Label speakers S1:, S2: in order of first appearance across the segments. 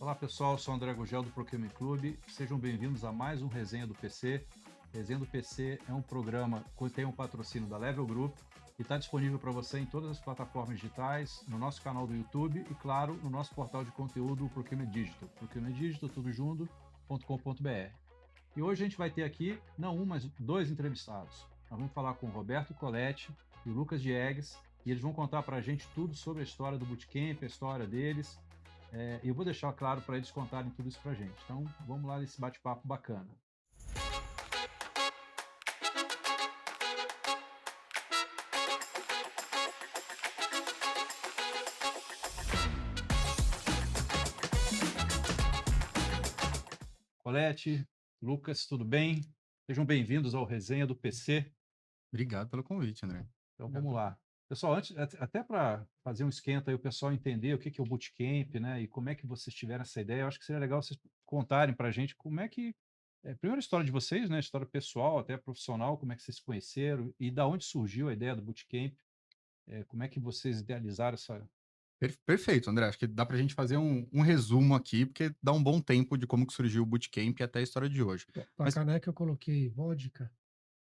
S1: Olá pessoal, eu sou o André Gugel do Procurement Club. Sejam bem-vindos a mais um Resenha do PC. Resenha do PC é um programa que tem um patrocínio da Level Group e está disponível para você em todas as plataformas digitais, no nosso canal do YouTube e, claro, no nosso portal de conteúdo Procurement Digital, procurementdigital.com.br. E hoje a gente vai ter aqui, não um, mas dois entrevistados. Nós vamos falar com o Roberto Coletti e o Lucas Diegues, e eles vão contar para a gente tudo sobre a história do Bootcamp, a história deles. E eu vou deixar claro para eles contarem tudo isso para a gente. Então, vamos lá nesse bate-papo bacana. Coletti, Lucas, tudo bem? Sejam bem-vindos ao Resenha do PC.
S2: Obrigado pelo convite, André.
S1: Então, vamos lá. Pessoal, antes, até para fazer um esquenta aí, o pessoal entender o que é o Bootcamp, né, e como é que vocês tiveram essa ideia, eu acho que seria legal vocês contarem para a gente como é que, primeiro a história de vocês, né, história pessoal, até profissional, como é que vocês se conheceram e da onde surgiu a ideia do Bootcamp, como é que vocês idealizaram essa...
S2: Perfeito, André. Acho que dá pra gente fazer um resumo aqui, porque dá um bom tempo de como que surgiu o Bootcamp até a história de hoje.
S3: Pra
S2: Mas
S3: caneca eu coloquei vodka.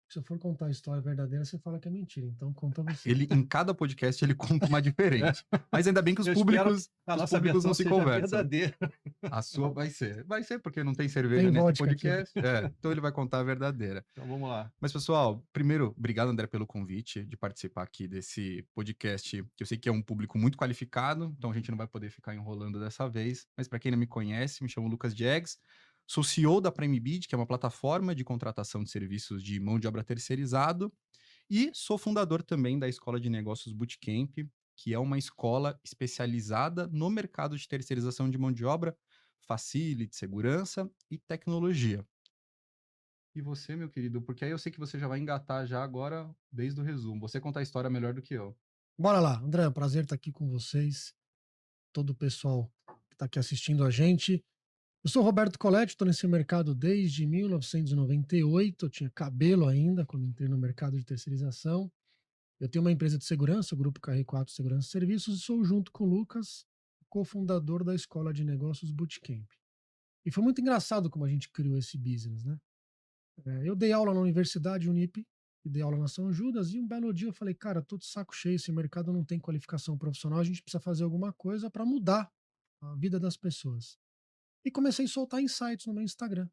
S3: Se eu for contar a história verdadeira, você fala que é mentira. Então conta você.
S2: em cada podcast, ele conta uma diferente. Mas ainda bem que os públicos não se conversam.
S1: Verdadeira.
S2: A sua vai ser. Vai ser, porque não tem cerveja
S3: Tem
S2: nesse
S3: vodka
S2: podcast. Então ele vai contar a verdadeira.
S1: Então vamos lá.
S2: Mas, pessoal, primeiro, obrigado, André, pelo convite de participar aqui desse podcast, que eu sei que é um público muito qualificado, então a gente não vai poder ficar enrolando dessa vez. Mas, para quem não me conhece, me chamo Lucas Diegues, sou CEO da PrimeBid, que é uma plataforma de contratação de serviços de mão de obra terceirizado, e sou fundador também da Escola de Negócios Bootcamp, que é uma escola especializada no mercado de terceirização de mão de obra, facility, segurança e tecnologia. E você, meu querido, porque aí eu sei que você já vai engatar já agora desde o resumo. Você contar a história melhor do que eu.
S3: Bora lá, André, é um prazer estar aqui com vocês, todo o pessoal que está aqui assistindo a gente. Eu sou Roberto Coletti, estou nesse mercado desde 1998, eu tinha cabelo ainda quando entrei no mercado de terceirização. Eu tenho uma empresa de segurança, o Grupo KR4 Segurança e Serviços, e sou, junto com o Lucas, cofundador da Escola de Negócios Bootcamp. E foi muito engraçado como a gente criou esse business, né? Eu dei aula na Universidade Unip, e dei aula na São Judas, e um belo dia eu falei, cara, tô de saco cheio, esse mercado não tem qualificação profissional, a gente precisa fazer alguma coisa para mudar a vida das pessoas. E comecei a soltar insights no meu Instagram.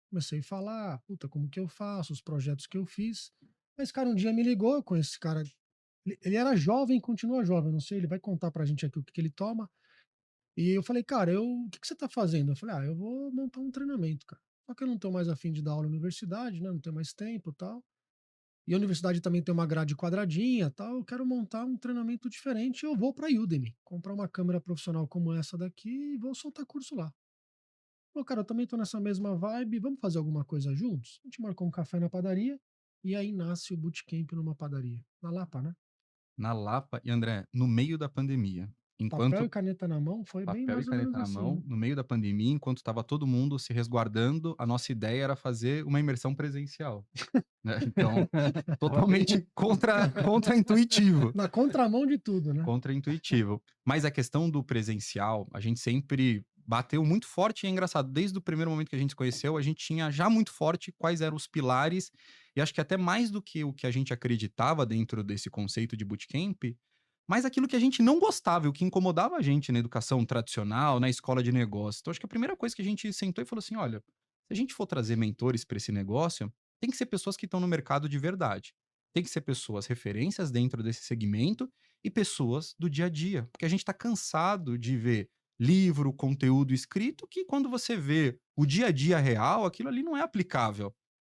S3: Comecei a falar, puta, como que eu faço, os projetos que eu fiz. Mas, cara, um dia me ligou, eu conheço esse cara, ele era jovem e continua jovem, não sei, ele vai contar pra gente aqui o que ele toma. E eu falei, cara, o que você tá fazendo? Eu falei, eu vou montar um treinamento, cara. Só que eu não tô mais afim de dar aula na universidade, né? Não tenho mais tempo e tal. E a universidade também tem uma grade quadradinha e tal. Eu quero montar um treinamento diferente. Eu vou pra Udemy, comprar uma câmera profissional como essa daqui e vou soltar curso lá. Falei, cara, eu também tô nessa mesma vibe, vamos fazer alguma coisa juntos? A gente marcou um café na padaria e aí nasce o Bootcamp numa padaria. Na Lapa, né?
S2: Na Lapa, e André, no meio da pandemia.
S3: Papel e caneta na mão, foi bem
S2: Papel e
S3: mais ou menos
S2: caneta na
S3: assim,
S2: mão,
S3: né?
S2: no meio da pandemia, enquanto estava todo mundo se resguardando, a nossa ideia era fazer uma imersão presencial. Né? Então, totalmente contra-intuitivo.
S3: Na contramão de tudo, né?
S2: Contra-intuitivo. Mas a questão do presencial, a gente sempre bateu muito forte, e é engraçado, desde o primeiro momento que a gente se conheceu, a gente tinha já muito forte quais eram os pilares, e acho que até mais do que o que a gente acreditava dentro desse conceito de bootcamp, mas aquilo que a gente não gostava, o que incomodava a gente na educação tradicional, na escola de negócio. Então, acho que a primeira coisa que a gente sentou e falou assim: olha, se a gente for trazer mentores para esse negócio, tem que ser pessoas que estão no mercado de verdade. Tem que ser pessoas referências dentro desse segmento e pessoas do dia a dia. Porque a gente está cansado de ver livro, conteúdo escrito, que quando você vê o dia a dia real, aquilo ali não é aplicável.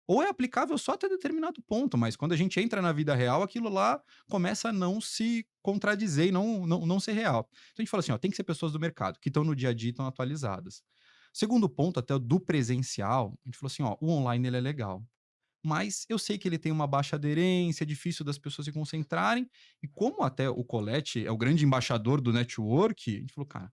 S2: Ou é aplicável só até determinado ponto, mas quando a gente entra na vida real, aquilo lá começa a não se contradizer e não ser real. Então a gente fala assim, ó, tem que ser pessoas do mercado, que estão no dia a dia e estão atualizadas. Segundo ponto, até do presencial, a gente falou assim, ó, o online ele é legal. Mas eu sei que ele tem uma baixa aderência, é difícil das pessoas se concentrarem, e como até o Colette é o grande embaixador do network, a gente falou, cara,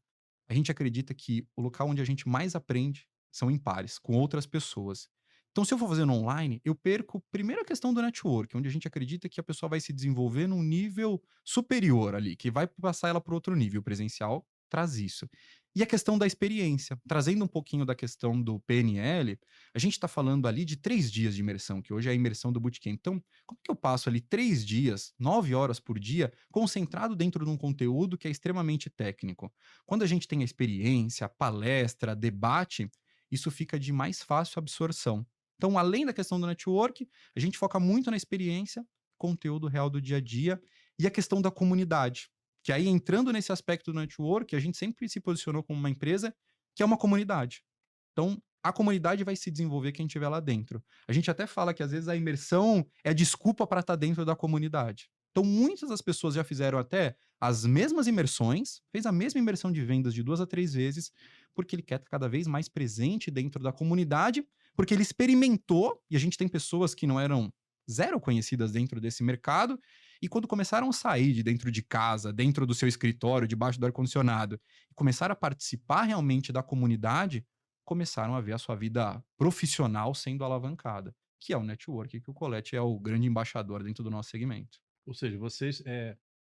S2: a gente acredita que o local onde a gente mais aprende são em pares, com outras pessoas. Então, se eu for fazendo online, eu perco primeiro a questão do network, onde a gente acredita que a pessoa vai se desenvolver num nível superior ali, que vai passar ela para outro nível. O presencial traz isso. E a questão da experiência, trazendo um pouquinho da questão do PNL, a gente está falando ali de 3 dias de imersão, que hoje é a imersão do Bootcamp. Então, como que eu passo ali 3 dias, 9 horas por dia, concentrado dentro de um conteúdo que é extremamente técnico? Quando a gente tem a experiência, a palestra, debate, isso fica de mais fácil absorção. Então, além da questão do network, a gente foca muito na experiência, conteúdo real do dia a dia e a questão da comunidade. Que aí, entrando nesse aspecto do network, a gente sempre se posicionou como uma empresa que é uma comunidade. Então, a comunidade vai se desenvolver quem estiver lá dentro. A gente até fala que às vezes a imersão é a desculpa para estar dentro da comunidade. Então, muitas das pessoas já fizeram até as mesmas imersões, fez a mesma imersão de vendas de 2 a 3 vezes, porque ele quer estar cada vez mais presente dentro da comunidade, porque ele experimentou, e a gente tem pessoas que não eram zero conhecidas dentro desse mercado, e quando começaram a sair de dentro de casa, dentro do seu escritório, debaixo do ar-condicionado, e começaram a participar realmente da comunidade, começaram a ver a sua vida profissional sendo alavancada, que é o network, que o Colette é o grande embaixador dentro do nosso segmento.
S1: Ou seja, vocês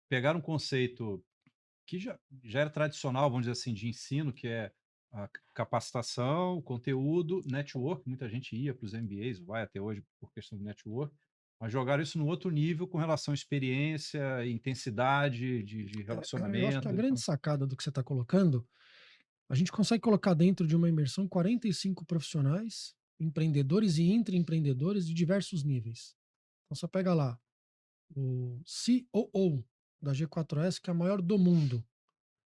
S1: pegaram um conceito que já era tradicional, vamos dizer assim, de ensino, que é a capacitação, conteúdo, network. Muita gente ia para os MBAs, vai até hoje por questão do network, mas jogaram isso no outro nível com relação à experiência, intensidade de
S3: Eu acho que a
S1: relacionamento.
S3: grande sacada do que você está colocando, a gente consegue colocar dentro de uma imersão 45 profissionais, empreendedores e intraempreendedores de diversos níveis. Então você pega lá o COO da G4S, que é a maior do mundo,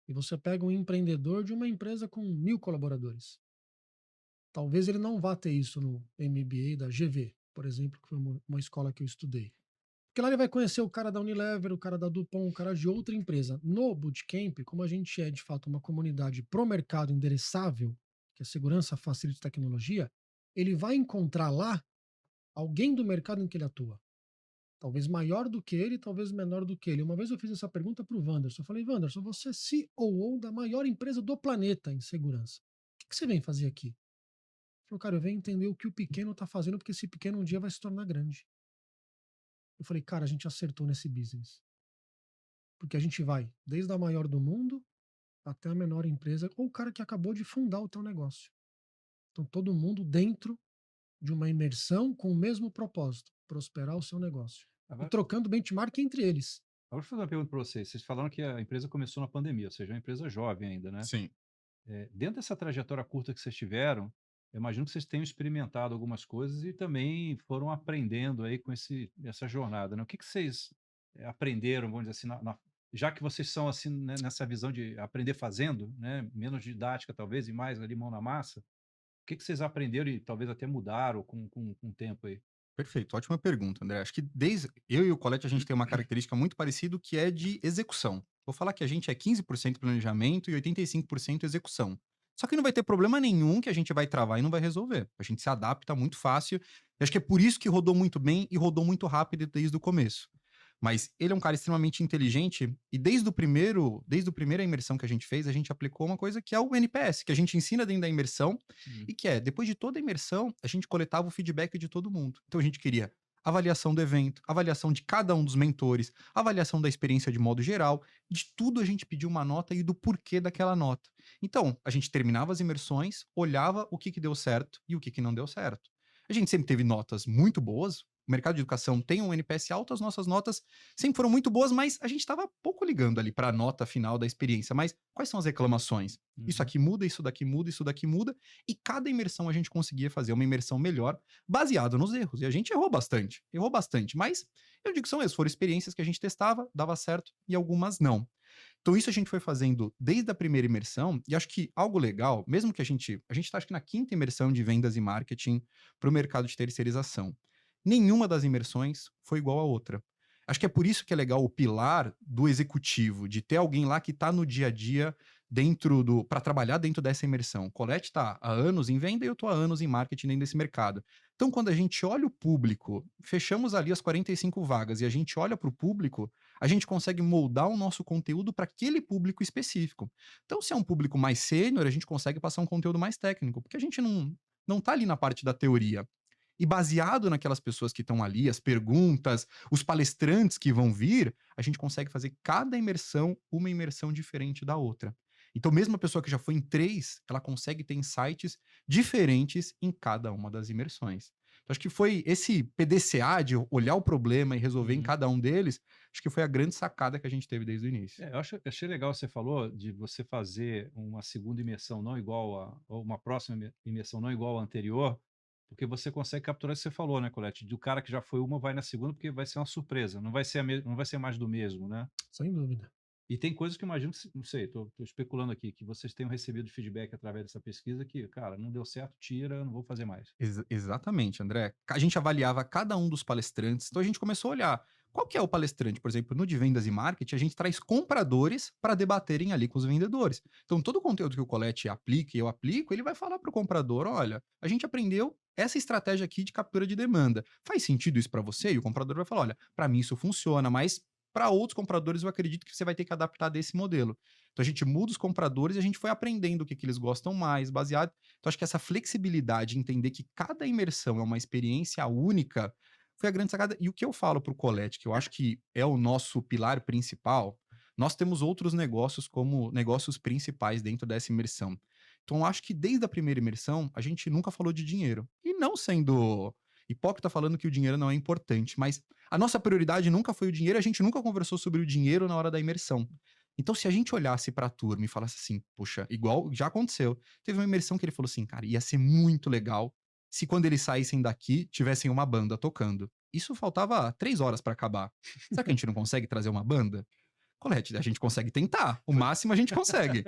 S3: e você pega um empreendedor de uma empresa com 1.000 colaboradores. Talvez ele não vá ter isso no MBA da GV, por exemplo, que foi uma escola que eu estudei. Porque lá ele vai conhecer o cara da Unilever, o cara da Dupont, o cara de outra empresa. No Bootcamp, como a gente é de fato uma comunidade pro mercado endereçável, que é segurança, facilita e tecnologia, ele vai encontrar lá alguém do mercado em que ele atua. Talvez maior do que ele, talvez menor do que ele. Uma vez eu fiz essa pergunta para o Wanderson. Eu falei, Wanderson, você é COO da maior empresa do planeta em segurança. O que você vem fazer aqui? Ele falou, cara, eu venho entender o que o pequeno está fazendo, porque esse pequeno um dia vai se tornar grande. Eu falei, cara, a gente acertou nesse business. Porque a gente vai desde a maior do mundo até a menor empresa, ou o cara que acabou de fundar o teu negócio. Então, todo mundo dentro de uma imersão com o mesmo propósito, prosperar o seu negócio. E
S1: Agora,
S3: trocando benchmark entre eles.
S1: agora deixa eu fazer uma pergunta para vocês. Vocês falaram que a empresa começou na pandemia, ou seja, é uma empresa jovem ainda, né?
S2: Sim.
S1: Dentro dessa trajetória curta que vocês tiveram, eu imagino que vocês tenham experimentado algumas coisas e também foram aprendendo aí com essa jornada, né? O que vocês aprenderam, vamos dizer assim, já que vocês são assim, né, nessa visão de aprender fazendo, né? Menos didática talvez e mais ali mão na massa, o que vocês aprenderam e talvez até mudaram com o tempo aí?
S2: Perfeito, ótima pergunta, André. Acho que desde eu e o Colette a gente tem uma característica muito parecida que é de execução. Vou falar que a gente é 15% planejamento e 85% execução. Só que não vai ter problema nenhum que a gente vai travar e não vai resolver. A gente se adapta muito fácil. E acho que é por isso que rodou muito bem e rodou muito rápido desde o começo. Mas ele é um cara extremamente inteligente e desde a primeira imersão que a gente fez, a gente aplicou uma coisa que é o NPS, que a gente ensina dentro da imersão e que é, depois de toda a imersão, a gente coletava o feedback de todo mundo. Então a gente queria avaliação do evento, avaliação de cada um dos mentores, avaliação da experiência de modo geral, de tudo a gente pediu uma nota e do porquê daquela nota. Então, a gente terminava as imersões, olhava o que deu certo e o que não deu certo. A gente sempre teve notas muito boas. O mercado de educação tem um NPS alto, as nossas notas sempre foram muito boas, mas a gente estava pouco ligando ali para a nota final da experiência. Mas quais são as reclamações? Isso aqui muda, isso daqui muda, isso daqui muda. E cada imersão a gente conseguia fazer uma imersão melhor, baseado nos erros. E a gente errou bastante. Mas eu digo que são erros, foram experiências que a gente testava, dava certo e algumas não. Então isso a gente foi fazendo desde a primeira imersão, e acho que algo legal, mesmo que a gente está acho que na 5ª imersão de vendas e marketing para o mercado de terceirização. Nenhuma das imersões foi igual à outra. Acho que é por isso que é legal o pilar do executivo, de ter alguém lá que está no dia a dia para trabalhar dentro dessa imersão. Colette está há anos em venda e eu estou há anos em marketing dentro desse mercado. Então, quando a gente olha o público, fechamos ali as 45 vagas e a gente olha para o público, a gente consegue moldar o nosso conteúdo para aquele público específico. Então, se é um público mais sênior, a gente consegue passar um conteúdo mais técnico, porque a gente não está ali na parte da teoria. E baseado naquelas pessoas que estão ali, as perguntas, os palestrantes que vão vir, a gente consegue fazer cada imersão uma imersão diferente da outra. Então, mesmo a pessoa que já foi em 3, ela consegue ter insights diferentes em cada uma das imersões. Então, acho que foi esse PDCA de olhar o problema e resolver em
S1: Uhum.
S2: cada um deles, acho que foi a grande sacada que a gente teve desde o início.
S1: Achei legal você falou de você fazer uma segunda imersão não igual ou uma próxima imersão não igual à anterior, porque você consegue capturar isso que você falou, né, Colete? Do cara que já foi uma, vai na segunda, porque vai ser uma surpresa, não vai ser, não vai ser mais do mesmo, né?
S3: Sem dúvida.
S1: E tem coisas que eu imagino que, não sei, estou especulando aqui, que vocês tenham recebido feedback através dessa pesquisa que, cara, não deu certo, tira, não vou fazer mais.
S2: Exatamente, André. A gente avaliava cada um dos palestrantes, então a gente começou a olhar qual que é o palestrante. Por exemplo, no de vendas e marketing, a gente traz compradores para debaterem ali com os vendedores. Então, todo o conteúdo que o Colete aplica e eu aplico, ele vai falar para o comprador: olha, a gente aprendeu essa estratégia aqui de captura de demanda. Faz sentido isso para você? E o comprador vai falar: olha, para mim isso funciona, mas para outros compradores eu acredito que você vai ter que adaptar desse modelo. Então, a gente muda os compradores e a gente foi aprendendo o que eles gostam mais, baseado. Então, acho que essa flexibilidade, entender que cada imersão é uma experiência única, foi a grande sacada. E o que eu falo para o Colete, que eu acho que é o nosso pilar principal, nós temos outros negócios como negócios principais dentro dessa imersão. Então, eu acho que desde a primeira imersão, a gente nunca falou de dinheiro. E não sendo hipócrita falando que o dinheiro não é importante, mas a nossa prioridade nunca foi o dinheiro, a gente nunca conversou sobre o dinheiro na hora da imersão. Então, se a gente olhasse para a turma e falasse assim, puxa, igual já aconteceu, teve uma imersão que ele falou assim, cara, ia ser muito legal se quando eles saíssem daqui tivessem uma banda tocando. Isso faltava 3 horas para acabar. Será que a gente não consegue trazer uma banda? Colete, a gente consegue tentar. O máximo a gente consegue.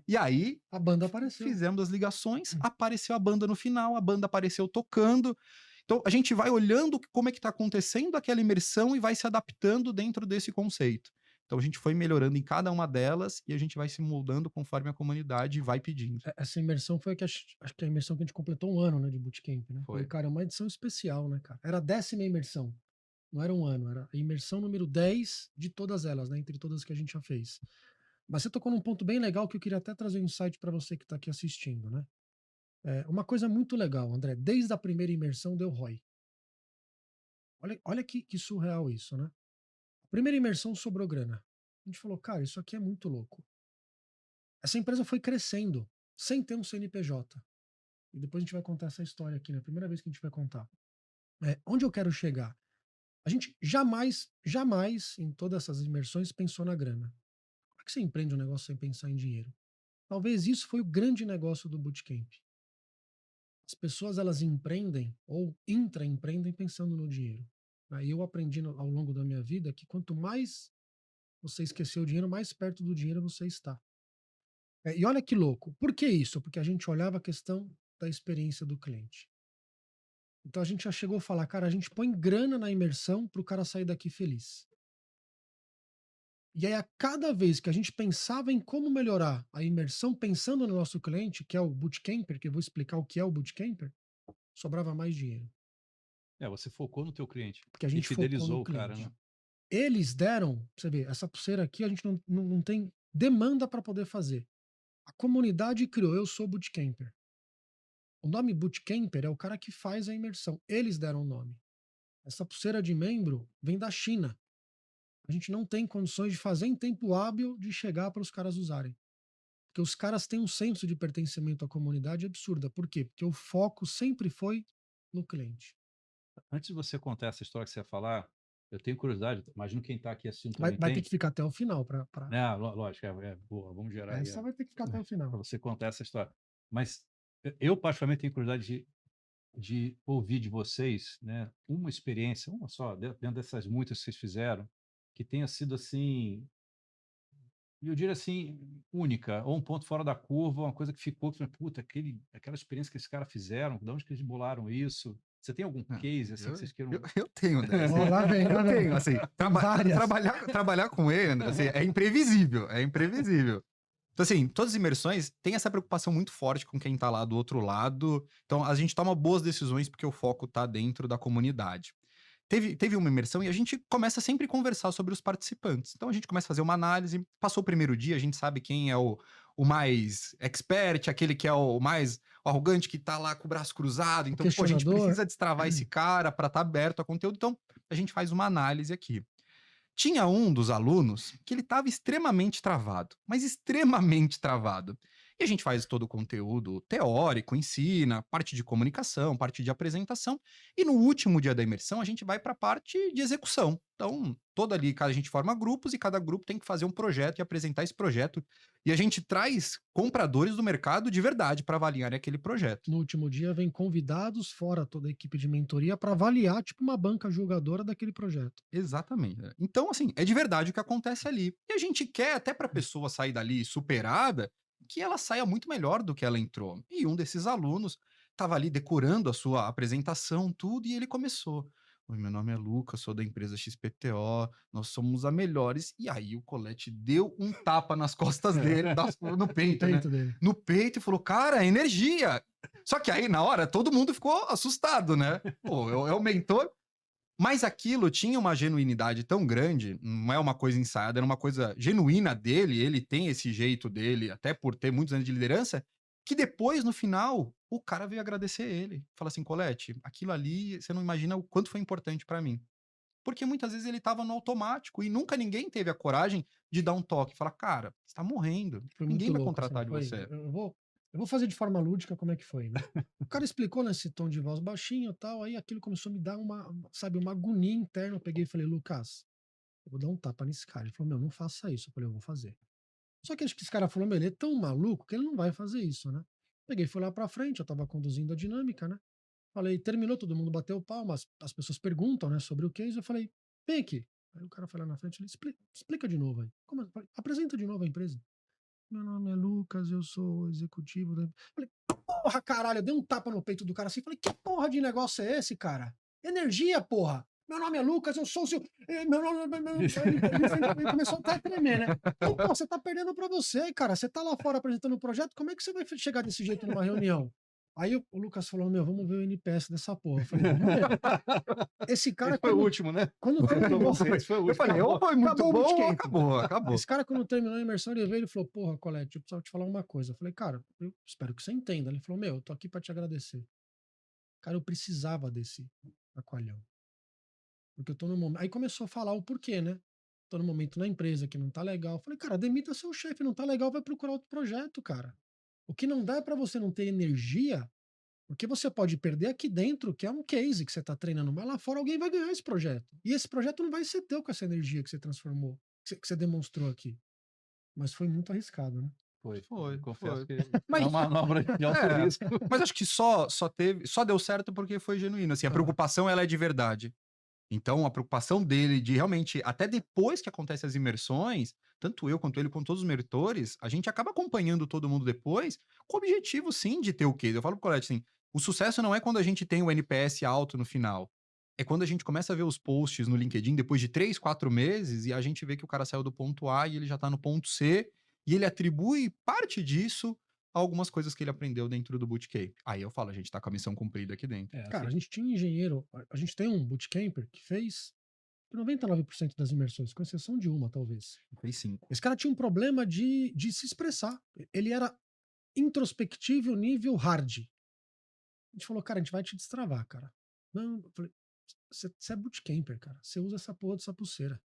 S2: E aí,
S3: A banda apareceu.
S2: fizemos as ligações, apareceu a banda no final, a banda apareceu tocando. Então, a gente vai olhando como é que está acontecendo aquela imersão e vai se adaptando dentro desse conceito. Então, a gente foi melhorando em cada uma delas e a gente vai se moldando conforme a comunidade vai pedindo.
S3: Essa imersão foi acho que a imersão que a gente completou um ano, né, de bootcamp, né?
S2: Foi.
S3: Cara, é uma edição especial, né, cara? Era a 10ª imersão. Não era um ano, era a imersão número 10 de todas elas, né? Entre todas que a gente já fez. Mas você tocou num ponto bem legal que eu queria até trazer um insight para você que está aqui assistindo, né? Uma coisa muito legal, André, desde a primeira imersão deu ROI. Olha que surreal isso, né? A primeira imersão sobrou grana. A gente falou, cara, isso aqui é muito louco. Essa empresa foi crescendo sem ter um CNPJ. E depois a gente vai contar essa história aqui, né? Primeira vez que a gente vai contar. Onde eu quero chegar? A gente jamais, em todas essas imersões, pensou na grana. Como é que você empreende um negócio sem pensar em dinheiro? Talvez isso foi o grande negócio do Bootcamp. As pessoas, elas empreendem ou intraempreendem pensando no dinheiro. Aí eu aprendi ao longo da minha vida que quanto mais você esquecer o dinheiro, mais perto do dinheiro você está. E olha que louco. Por que isso? Porque a gente olhava a questão da experiência do cliente. Então a gente já chegou a falar, cara, a gente põe grana na imersão para o cara sair daqui feliz. E aí, a cada vez que a gente pensava em como melhorar a imersão, pensando no nosso cliente, que é o Bootcamper, que eu vou explicar o que é o Bootcamper, sobrava mais dinheiro.
S1: Você focou no teu cliente
S3: Porque a
S1: e
S3: gente focou
S1: fidelizou
S3: no
S1: o cara,
S3: cliente.
S1: né?
S3: Eles deram, você vê, essa pulseira aqui a gente não tem demanda para poder fazer. A comunidade criou, eu sou Bootcamper. O nome Bootcamper é o cara que faz a imersão. Eles deram o nome. Essa pulseira de membro vem da China. A gente não tem condições de fazer em tempo hábil de chegar para os caras usarem. Porque os caras têm um senso de pertencimento à comunidade absurda. Por quê? Porque o foco sempre foi no cliente.
S1: Antes de você contar essa história que você ia falar, eu tenho curiosidade, imagino quem está aqui assistindo
S3: Vai
S1: também
S3: ter
S1: tem.
S3: que ficar até o final.
S1: Lógico, boa, vamos gerar aí
S3: Essa vai ter que ficar até o final.
S1: para você contar essa história. Mas eu particularmente tenho curiosidade de ouvir de vocês, né, uma experiência, uma só, dentro dessas muitas que vocês fizeram, que tenha sido assim, eu diria assim, única, ou um ponto fora da curva, uma coisa que ficou, puta, aquela experiência que esses caras fizeram, de onde que eles bolaram isso? Você tem algum case assim que vocês queiram?
S2: Eu tenho, André. Assim,
S3: Lá vem,
S2: eu tenho, assim,
S3: várias.
S2: trabalhar com ele, André, assim, é imprevisível, é imprevisível. Então, assim, todas as imersões têm essa preocupação muito forte com quem tá lá do outro lado. Então, a gente toma boas decisões porque o foco tá dentro da comunidade. Teve uma imersão e a gente começa sempre a conversar sobre os participantes. Então, a gente começa a fazer uma análise. Passou o primeiro dia, a gente sabe quem é o mais expert, aquele que é o mais arrogante, que tá lá com o braço cruzado. Então, pô, a gente precisa destravar esse cara para estar aberto a conteúdo. Então, a gente faz uma análise aqui. Tinha um dos alunos que ele estava extremamente travado, mas extremamente travado. E a gente faz todo o conteúdo teórico, ensina, parte de comunicação, parte de apresentação, e no último dia da imersão a gente vai para a parte de execução. Então, toda ali, a gente forma grupos e cada grupo tem que fazer um projeto e apresentar esse projeto. E a gente traz compradores do mercado de verdade para avaliar aquele projeto.
S3: No último dia, vem convidados, fora toda a equipe de mentoria, para avaliar, tipo, uma banca julgadora daquele projeto.
S2: Exatamente. Então, assim, é de verdade o que acontece ali. E a gente quer, até para a pessoa sair dali superada, que ela saia muito melhor do que ela entrou. E um desses alunos estava ali decorando a sua apresentação, tudo, e ele começou. Oi, meu nome é Lucas, sou da empresa XPTO, nós somos a melhores. E aí o Colete deu um tapa nas costas dele, no peito, né?
S3: Dele.
S2: No peito e falou, cara, energia. Só que aí, na hora, todo mundo ficou assustado, né? Pô, é o mentor. Mas aquilo tinha uma genuinidade tão grande, não é uma coisa ensaiada, era uma coisa genuína dele, ele tem esse jeito dele, até por ter muitos anos de liderança, que depois, no final, o cara veio agradecer ele. Fala assim, Colete, aquilo ali, você não imagina o quanto foi importante para mim. Porque muitas vezes ele tava no automático e nunca ninguém teve a coragem de dar um toque, falar, cara, você tá morrendo,
S3: Foi
S2: ninguém
S3: muito
S2: vai
S3: louco, assim,
S2: contratar de
S3: foi.
S2: você.
S3: Eu vou fazer de forma lúdica como é que foi, né? O cara explicou nesse tom de voz baixinho e tal, aí aquilo começou a me dar uma agonia interna. Eu peguei e falei, Lucas, eu vou dar um tapa nesse cara. Ele falou, meu, não faça isso. Eu falei, eu vou fazer. Só que acho que esse cara falou, meu, ele é tão maluco que ele não vai fazer isso, né? Peguei, fui lá pra frente, eu tava conduzindo a dinâmica, né? Falei, terminou, todo mundo bateu palmas, as pessoas perguntam, né, sobre o case. Eu falei, vem aqui. Aí o cara foi lá na frente, ele explica de novo aí. Como? Eu falei, apresenta de novo a empresa. Meu nome é Lucas, eu sou executivo da. Falei, porra, caralho, eu dei um tapa no peito do cara assim. Falei, que porra de negócio é esse, cara? Energia, porra. Meu nome é Lucas, eu sou o seu. Meu nome. Ele começou até a tremer, né? Falei, pô, você tá perdendo pra você, cara. Você tá lá fora apresentando o projeto, como é que você vai chegar desse jeito numa reunião? Aí o Lucas falou, meu, vamos ver o NPS dessa porra. Eu falei, vamos ver. Esse cara,
S1: Esse foi o último, né?
S3: quando terminou,
S1: Esse foi o
S2: Eu
S1: último.
S2: falei, ou foi muito
S3: Acabou o
S2: bom, ou
S3: bootcamp.
S2: acabou.
S3: Esse cara, quando terminou a imersão, ele veio e falou, porra, Colete, eu precisava te falar uma coisa. Eu falei, cara, eu espero que você entenda. Ele falou, meu, eu tô aqui pra te agradecer. Cara, eu precisava desse chacoalhão. Porque eu tô no momento. Aí começou a falar o porquê, né? Tô no momento na empresa que não tá legal. Eu falei, cara, demita seu chefe, não tá legal, vai procurar outro projeto, cara. O que não dá é pra você não ter energia, porque você pode perder aqui dentro, que é um case que você tá treinando, mas lá fora alguém vai ganhar esse projeto. E esse projeto não vai ser teu com essa energia que você transformou, que você demonstrou aqui. Mas foi muito arriscado, né?
S1: Foi. Confesso que
S2: Mas,
S1: é uma manobra de alto risco.
S2: mas acho que só deu certo porque foi genuíno. Assim, a preocupação ela é de verdade. Então, a preocupação dele de realmente, até depois que acontecem as imersões, tanto eu quanto ele, com todos os mentores, a gente acaba acompanhando todo mundo depois, com o objetivo, sim, de ter o case. Eu falo pro Colete, assim, o sucesso não é quando a gente tem o NPS alto no final. É quando a gente começa a ver os posts no LinkedIn depois de 3, 4 meses e a gente vê que o cara saiu do ponto A e ele já tá no ponto C e ele atribui parte disso a algumas coisas que ele aprendeu dentro do bootcamp. Aí eu falo, a gente tá com a missão cumprida aqui dentro.
S3: Cara, a gente tinha um engenheiro, a gente tem um bootcamper que fez 99% das imersões, com exceção de uma, talvez.
S2: Fez 5.
S3: Esse cara tinha um problema de se expressar. Ele era introspectivo nível hard. A gente falou, cara, a gente vai te destravar, cara. Não, eu falei, você é bootcamper, cara. Você usa essa porra dessa pulseira.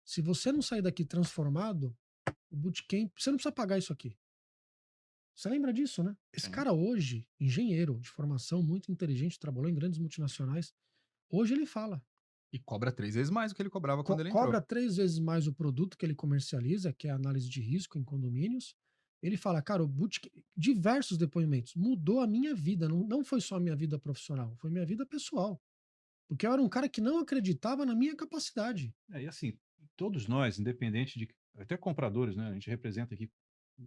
S3: Se você não sair daqui transformado, o bootcamp, você não precisa pagar isso aqui. Você lembra disso, né? Esse cara hoje, engenheiro de formação, muito inteligente, trabalhou em grandes multinacionais, hoje ele fala.
S2: E cobra 3 vezes mais do que ele cobrava quando ele entrou.
S3: Cobra 3 vezes mais o produto que ele comercializa, que é a análise de risco em condomínios. Ele fala, cara, o bootcamp, diversos depoimentos, mudou a minha vida. Não foi só a minha vida profissional, foi minha vida pessoal. Porque eu era um cara que não acreditava na minha capacidade.
S1: E assim, todos nós, independente de. Até compradores, né? A gente representa aqui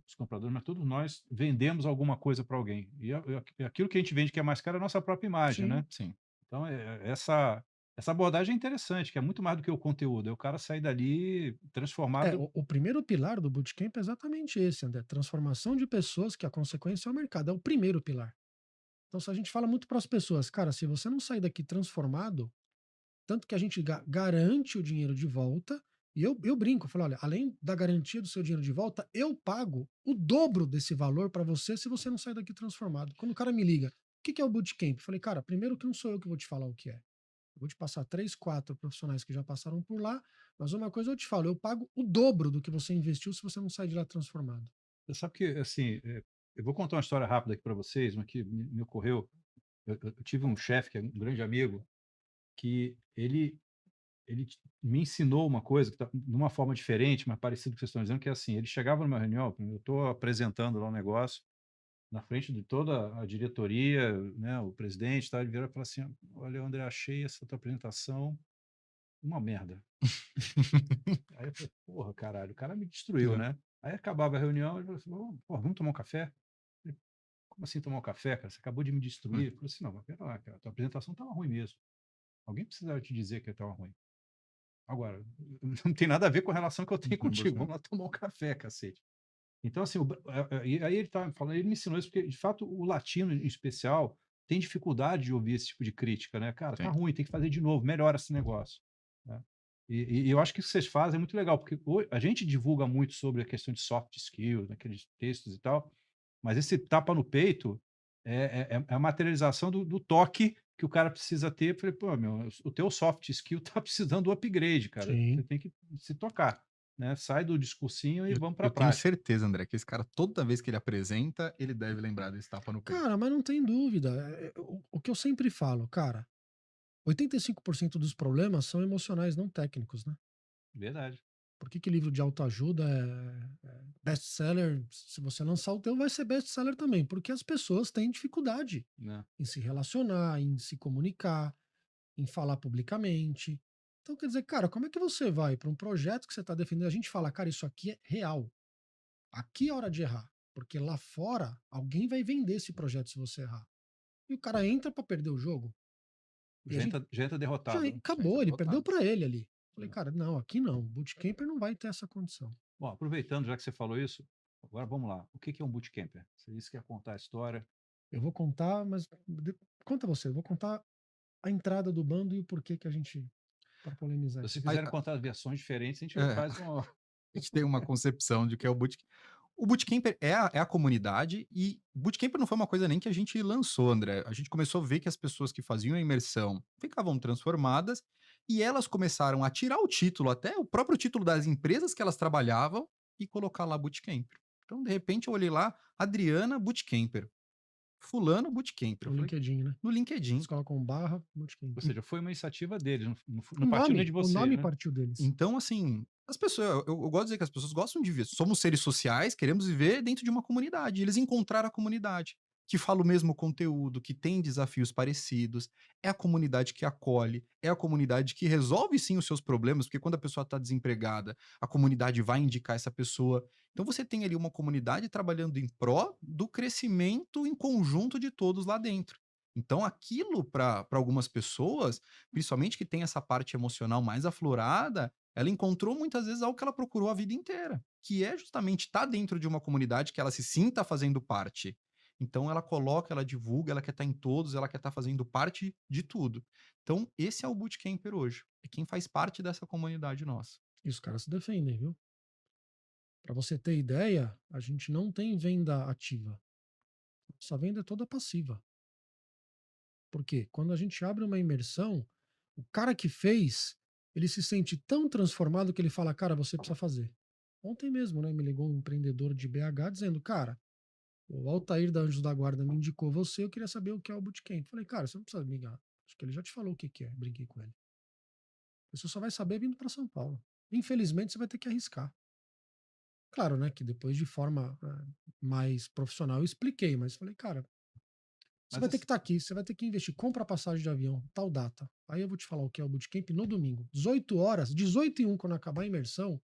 S1: os compradores, mas todos nós vendemos alguma coisa para alguém. E aquilo que a gente vende que é mais caro é a nossa própria imagem,
S3: Sim.
S1: né?
S2: Sim.
S1: Então, essa abordagem é interessante, que é muito mais do que o conteúdo. É o cara sair dali transformado.
S3: O primeiro pilar do bootcamp é exatamente esse, André. Transformação de pessoas, que a consequência é o mercado. É o primeiro pilar. Então, se a gente fala muito para as pessoas, cara, se você não sair daqui transformado, tanto que a gente garante o dinheiro de volta, e eu brinco, eu falo, olha, além da garantia do seu dinheiro de volta, eu pago o dobro desse valor para você se você não sair daqui transformado. Quando o cara me liga, o que é o bootcamp? Eu falei, cara, primeiro que não sou eu que vou te falar o que é. Vou te passar 3, 4 profissionais que já passaram por lá, mas uma coisa eu te falo, eu pago o dobro do que você investiu se você não sair de lá transformado.
S1: Você sabe que, assim, eu vou contar uma história rápida aqui para vocês, uma que me ocorreu. Eu tive um chefe, que é um grande amigo, que me ensinou uma coisa, que tá, de uma forma diferente, mas parecido com o que vocês estão dizendo, que é assim, ele chegava numa reunião, eu estou apresentando lá um negócio, na frente de toda a diretoria, né, o presidente, tá, ele vira e fala assim: olha, André, achei essa tua apresentação uma merda. Aí eu falei, porra, caralho, o cara me destruiu,
S2: É.
S1: né? Aí acabava a reunião, ele falou assim: "Pô, vamos tomar um café?" Eu falei, como assim tomar um café, cara? Você acabou de me destruir. Ele falou assim: não, mas pera lá, cara, a tua apresentação estava ruim mesmo. Alguém precisava te dizer que estava ruim. Agora, não tem nada a ver com a relação que eu tenho
S2: Com
S1: contigo.
S2: você.
S1: Vamos lá tomar um café, cacete. Então, assim, e aí ele tá me falando, ele me ensinou isso, porque, de fato, o latino, em especial, tem dificuldade de ouvir esse tipo de crítica, né? Cara, tá
S2: Sim.
S1: ruim, tem que fazer de novo, melhora esse negócio, né? E eu acho que isso que vocês fazem é muito legal, porque a gente divulga muito sobre a questão de soft skills, naqueles textos e tal, mas esse tapa no peito é a materialização do toque que o cara precisa ter. Eu falei, pô, meu, o teu soft skill tá precisando do upgrade, cara. Você
S3: Sim.
S1: tem que se tocar, né? Sai do discursinho e
S2: Eu,
S1: vamos para
S2: eu
S1: a
S2: tenho
S1: prática.
S2: certeza, André, que esse cara, toda vez que ele apresenta, ele deve lembrar desse tapa no peito.
S3: Cara, mas não tem dúvida. O que eu sempre falo, cara, 85% dos problemas são emocionais, não técnicos, né?
S1: Verdade.
S3: Por que livro de autoajuda é best-seller? Se você lançar o teu, vai ser best-seller também, porque as pessoas têm dificuldade
S1: Né?
S3: em se relacionar, em se comunicar, em falar publicamente. Então, quer dizer, cara, como é que você vai para um projeto que você está defendendo? A gente fala, cara, isso aqui é real. Aqui é hora de errar. Porque lá fora, alguém vai vender esse projeto se você errar. E o cara entra para perder o jogo. E a gente
S1: Já entra
S3: já
S1: derrotado, né?
S2: Já entra
S3: acabou, ele perdeu
S2: derrotado.
S3: para ele ali. Falei,
S1: Né?
S3: cara, não, aqui não. O bootcamper não vai ter essa condição.
S1: Bom, aproveitando, já que você falou isso, agora vamos lá. O que é um bootcamper? Você disse que ia contar a história.
S3: Eu vou contar, mas conta você. Eu vou contar a entrada do bando e o porquê que a gente, para polemizar
S1: Se
S3: isso
S1: vocês
S3: aqui.
S1: quiserem contar versões diferentes, a gente
S2: É,
S1: faz uma.
S2: a gente tem uma concepção de que é o bootcamp. O bootcamper é a comunidade e o bootcamper não foi uma coisa nem que a gente lançou, André. A gente começou a ver que as pessoas que faziam a imersão ficavam transformadas e elas começaram a tirar o título, até o próprio título das empresas que elas trabalhavam e colocar lá bootcamper. Então, de repente, eu olhei lá, Adriana Bootcamper, fulano Bootcamper. Eu
S3: No
S2: falei,
S3: LinkedIn, né?
S2: no
S3: Eles
S2: LinkedIn.
S3: colocam barra bootcamp.
S1: Ou seja, foi uma iniciativa deles,
S3: O
S1: não partiu nem de
S3: o
S1: vocês,
S3: nome
S1: né?
S3: partiu deles.
S2: Então, assim, as pessoas, eu gosto de dizer que as pessoas gostam de ver. Somos seres sociais, queremos viver dentro de uma comunidade. E eles encontraram a comunidade que fala o mesmo conteúdo, que tem desafios parecidos, é a comunidade que acolhe, é a comunidade que resolve sim os seus problemas, porque quando a pessoa está desempregada, a comunidade vai indicar essa pessoa. Então você tem ali uma comunidade trabalhando em pró do crescimento em conjunto de todos lá dentro. Então, aquilo para algumas pessoas, principalmente que tem essa parte emocional mais aflorada, ela encontrou muitas vezes algo que ela procurou a vida inteira, que é justamente estar dentro de uma comunidade que ela se sinta fazendo parte. Então ela coloca, ela divulga, ela quer estar em todos, ela quer estar fazendo parte de tudo. Então esse é o Bootcamper hoje, é quem faz parte dessa comunidade nossa.
S3: E os caras se defendem, viu? Para você ter ideia, a gente não tem venda ativa. Essa venda é toda passiva. Por quê? Quando a gente abre uma imersão, o cara que fez, ele se sente tão transformado que ele fala, cara, você precisa fazer. Ontem mesmo, né, me ligou um empreendedor de BH dizendo, cara, o Altair da Anjos da Guarda me indicou você, eu queria saber o que é o Bootcamp. Falei, cara, você não precisa me ligar. Acho que ele já te falou o que que é. Brinquei com ele. Você só vai saber vindo para São Paulo. Infelizmente, você vai ter que arriscar. Claro, né, que depois de forma mais profissional eu expliquei, mas falei, cara, você
S1: Mas
S3: vai ter que
S1: assim,
S3: estar aqui, você vai ter que investir, compra a passagem de avião, tal data. Aí eu vou te falar o que é o Bootcamp no domingo. 18 horas, 18h01, quando acabar a imersão,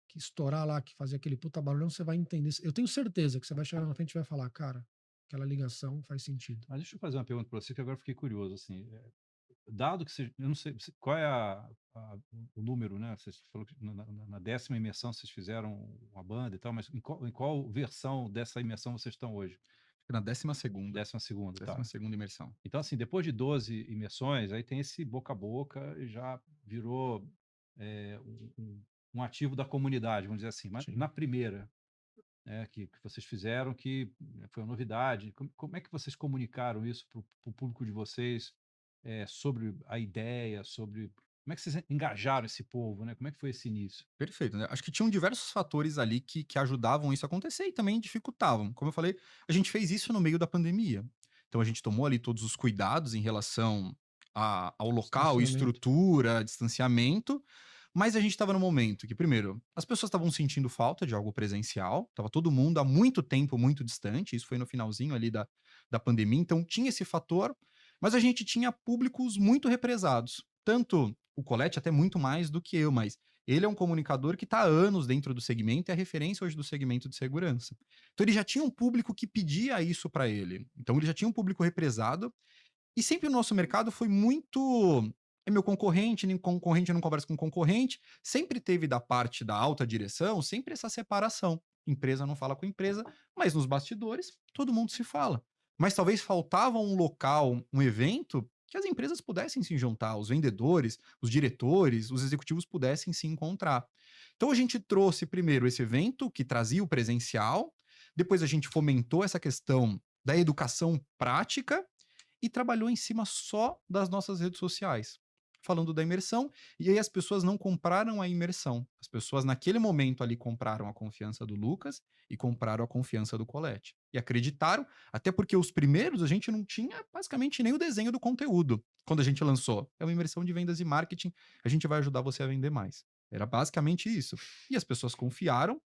S3: que estourar lá, que fazer aquele puta barulhão, você vai entender. Eu tenho certeza que você vai chegar na frente e vai falar, cara, aquela ligação faz sentido.
S1: mas deixa eu fazer uma pergunta para você, que agora eu fiquei curioso. Assim, dado que você, eu não sei qual é o número, né? Você falou que na 10ª imersão vocês fizeram uma banda e tal, mas em qual versão dessa imersão vocês estão hoje?
S2: Na 12ª,
S1: 12ª, tá.
S2: 12ª imersão.
S1: Então, assim, depois de 12 imersões, aí tem esse boca a boca e já virou um ativo da comunidade, vamos dizer assim. Mas
S3: Sim.
S1: na primeira, né, que vocês fizeram, que foi uma novidade, como é que vocês comunicaram isso para o público de vocês? sobre a ideia, sobre como é que vocês engajaram esse povo, né? Como é que foi esse início?
S2: Perfeito, né? Acho que tinham diversos fatores ali que ajudavam isso a acontecer e também dificultavam. Como eu falei, a gente fez isso no meio da pandemia. Então a gente tomou ali todos os cuidados em relação ao local,
S3: Distanciamento.
S2: estrutura, distanciamento, mas a gente estava no momento que, primeiro, as pessoas estavam sentindo falta de algo presencial, estava todo mundo há muito tempo muito distante, isso foi no finalzinho ali da pandemia, então tinha esse fator, mas a gente tinha públicos muito represados. Tanto o Colette, até muito mais do que eu, mas ele é um comunicador que está há anos dentro do segmento e é a referência hoje do segmento de segurança. Então ele já tinha um público que pedia isso para ele. Então ele já tinha um público represado e sempre o nosso mercado foi muito é meu concorrente, nem concorrente não conversa com concorrente. Sempre teve da parte da alta direção, sempre essa separação. Empresa não fala com empresa, mas nos bastidores todo mundo se fala. Mas talvez faltava um local, um evento que as empresas pudessem se juntar, os vendedores, os diretores, os executivos pudessem se encontrar. Então a gente trouxe primeiro esse evento que trazia o presencial, depois a gente fomentou essa questão da educação prática e trabalhou em cima só das nossas redes sociais, falando da imersão, e aí as pessoas não compraram a imersão. As pessoas naquele momento ali compraram a confiança do Lucas e compraram a confiança do Colette. E acreditaram, até porque os primeiros a gente não tinha basicamente nem o desenho do conteúdo quando a gente lançou. É uma imersão de vendas e marketing, a gente vai ajudar você a vender mais. Era basicamente isso. E as pessoas confiaram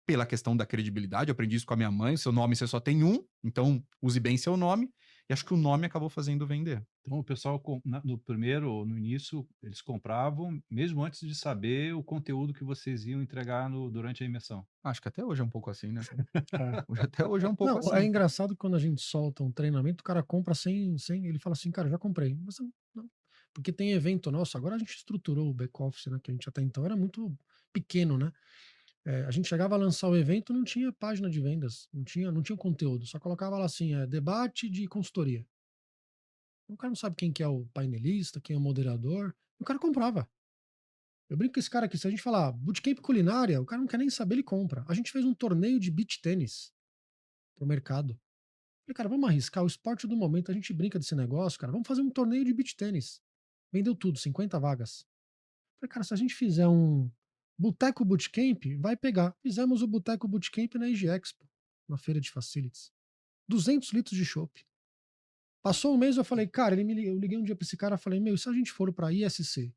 S2: pela questão da credibilidade, eu aprendi isso com a minha mãe, seu nome você só tem um, então use bem seu nome, e acho que o nome acabou fazendo vender.
S1: Então, o pessoal, no primeiro, no início, eles compravam, mesmo antes de saber o conteúdo que vocês iam entregar durante a imersão.
S2: Acho que até hoje é um pouco assim, né?
S3: É.
S2: Até hoje é um pouco
S3: Não, é
S2: assim.
S3: engraçado que quando a gente solta um treinamento, o cara compra sem ele fala assim, cara, já comprei. Mas não, porque tem evento nosso, agora a gente estruturou o back-office, né, que a gente até então era muito pequeno, né? A gente chegava a lançar o evento, não tinha página de vendas, não tinha conteúdo, só colocava lá assim, debate de consultoria. O cara não sabe quem que é o painelista, quem é o moderador, e o cara comprava. Eu brinco com esse cara aqui, se a gente falar bootcamp culinária, o cara não quer nem saber, ele compra. A gente fez um torneio de beach tênis pro mercado. Falei, cara, vamos arriscar o esporte do momento, a gente brinca desse negócio, cara, vamos fazer um torneio de beach tênis. Vendeu tudo, 50 vagas. Falei, cara, se a gente fizer um Boteco Bootcamp, vai pegar. Fizemos o Boteco Bootcamp na IG Expo, na feira de facilities. 200 litros de chopp. Passou um mês, eu falei, cara, eu liguei um dia pra esse cara, falei, meu, e se a gente for pra ISC,